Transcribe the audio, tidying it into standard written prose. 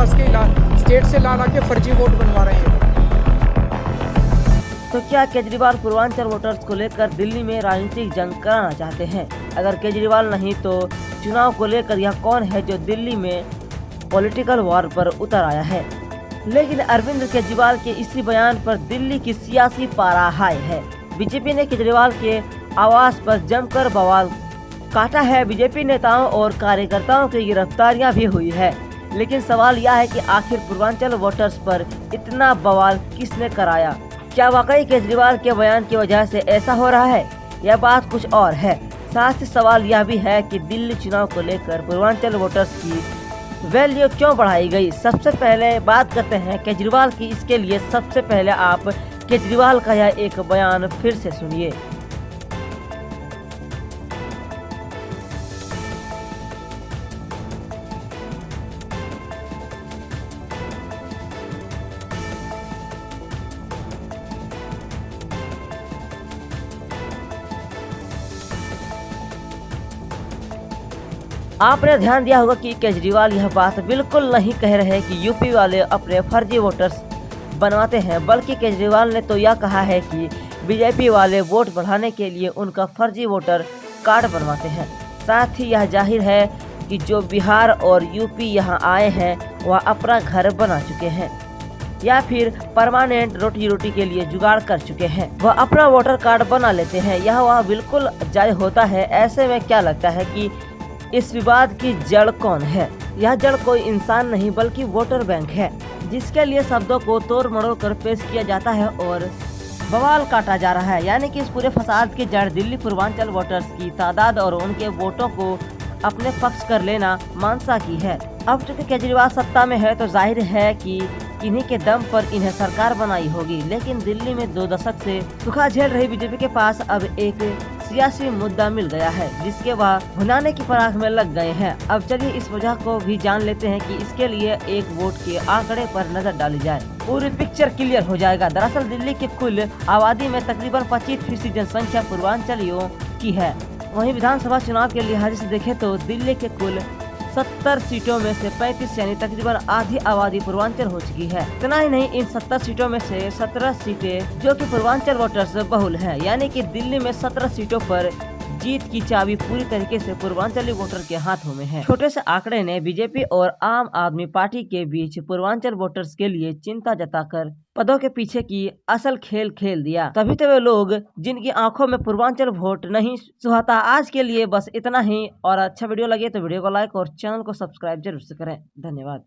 आसपास के स्टेट से ला के फर्जी वोट बनवा रहे हैं। तो क्या केजरीवाल पूर्वांचल वोटर्स को लेकर दिल्ली में राजनीतिक जंग कराना चाहते हैं? अगर केजरीवाल नहीं तो चुनाव को लेकर यह कौन है जो दिल्ली में पॉलिटिकल वॉर पर उतर आया है? लेकिन अरविंद केजरीवाल के इसी बयान पर दिल्ली की सियासी पारा हाई है। बीजेपी ने केजरीवाल के आवास पर जमकर बवाल काटा है। बीजेपी नेताओं और कार्यकर्ताओं की गिरफ्तारियां भी हुई है। लेकिन सवाल यह है कि आखिर पूर्वांचल वोटर्स पर इतना बवाल किसने कराया? क्या वाकई केजरीवाल के बयान की वजह से ऐसा हो रहा है? यह बात कुछ और है। साथ ही सवाल यह भी है कि दिल्ली चुनाव को लेकर पूर्वांचल वोटर्स की वैल्यू क्यों बढ़ाई गई? सबसे पहले बात करते हैं केजरीवाल की। इसके लिए सबसे पहले आप केजरीवाल का यह एक बयान फिर से सुनिए। आपने ध्यान दिया होगा कि केजरीवाल यह बात बिल्कुल नहीं कह रहे कि यूपी वाले अपने फर्जी वोटर्स बनवाते हैं, बल्कि केजरीवाल ने तो यह कहा है कि बीजेपी वाले वोट बढ़ाने के लिए उनका फर्जी वोटर कार्ड बनवाते हैं। साथ ही यह जाहिर है कि जो बिहार और यूपी यहाँ आए हैं वह अपना घर बना चुके हैं या फिर परमानेंट रोटी के लिए जुगाड़ कर चुके हैं। वह अपना वोटर कार्ड बना लेते हैं। यह वह बिल्कुल जायज होता है। ऐसे में क्या लगता है कि इस विवाद की जड़ कौन है? यह जड़ कोई इंसान नहीं बल्कि वोटर बैंक है, जिसके लिए शब्दों को तोड़ मरोड़ कर पेश किया जाता है और बवाल काटा जा रहा है। यानी कि इस पूरे फसाद की जड़ दिल्ली पूर्वांचल वोटर्स की तादाद और उनके वोटों को अपने पक्ष कर लेना मानसा की है। अब चूंकि केजरीवाल सत्ता में है तो जाहिर है कि इन्हीं के दम पर इन्हें सरकार बनाई होगी। लेकिन दिल्ली में 2 दशक से सुखा झेल रही बीजेपी के पास अब एक सियासी मुद्दा मिल गया है, जिसके वह भुनाने की फराख में लग गए हैं। अब चलिए इस वजह को भी जान लेते हैं कि इसके लिए एक वोट के आंकड़े पर नजर डाली जाए, पूरी पिक्चर क्लियर हो जाएगा। दरअसल दिल्ली की कुल आबादी में तकरीबन 25% जनसंख्या पूर्वांचलियों की है। वहीं विधानसभा चुनाव के लिहाज से देखें तो दिल्ली के कुल 70 सीटों में से 35 यानी तकरीबन आधी आबादी पूर्वांचल हो चुकी है। इतना ही नहीं, इन 70 सीटों में से 17 सीटें जो कि पूर्वांचल वोटर्स बहुल हैं, यानी कि दिल्ली में 17 सीटों पर जीत की चाबी पूरी तरीके से पूर्वांचली वोटर के हाथों में है। छोटे से आंकड़े ने बीजेपी और आम आदमी पार्टी के बीच पूर्वांचल वोटर्स के लिए चिंता जताकर पदों के पीछे की असल खेल खेल दिया। तभी तो वे लोग जिनकी आंखों में पूर्वांचल वोट नहीं सुहाता। आज के लिए बस इतना ही, और अच्छा वीडियो लगे तो वीडियो को लाइक और चैनल को सब्सक्राइब जरूर से करें। धन्यवाद।